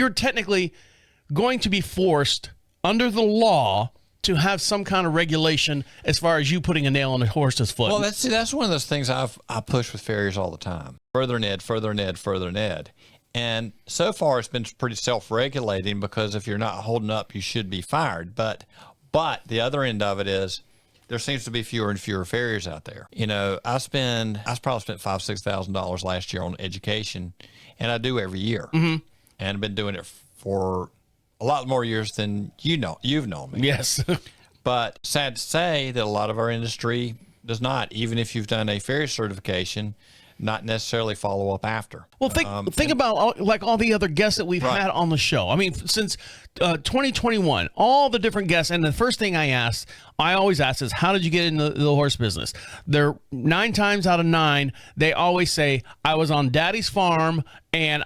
You're technically going to be forced under the law to have some kind of regulation as far as you putting a nail on a horse's foot. Well, that's one of those things I push with farriers all the time. Further and ed, further and ed, further and ed. And so far, it's been pretty self-regulating because if you're not holding up, you should be fired. But the other end of it is there seems to be fewer and fewer farriers out there. You know, I probably spent $5,000-6,000 last year on education, and I do every year. Mm-hmm. And I've been doing it for a lot more years than you've known me. Yes. But sad to say that a lot of our industry does not, even if you've done a farrier certification, not necessarily follow up after. Well, think about all the other guests that we've had on the show. I mean, since 2021, all the different guests, and the first thing I always ask is, how did you get into the horse business? They're 9 times out of 9, they always say, I was on Daddy's farm, and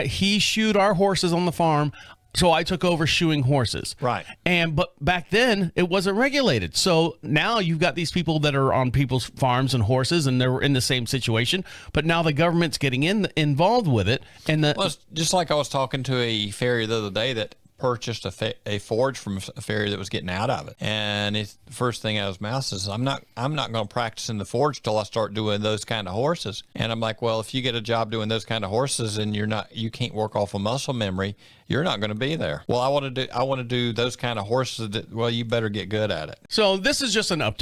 he shoed our horses on the farm. So I took over shoeing horses. Right. But back then it wasn't regulated. So now you've got these people that are on people's farms and horses, and they're in the same situation. But now the government's getting involved with it. And well, it's just like I was talking to a farrier the other day that purchased a forge from a farrier that was getting out of it, and the first thing out of his mouth is, I'm not going to practice in the forge till I start doing those kind of horses. And I'm like, well, if you get a job doing those kind of horses and you can't work off of muscle memory, you're not going to be there. Well, I want to do those kind of horses. Well, you better get good at it. So this is just an update.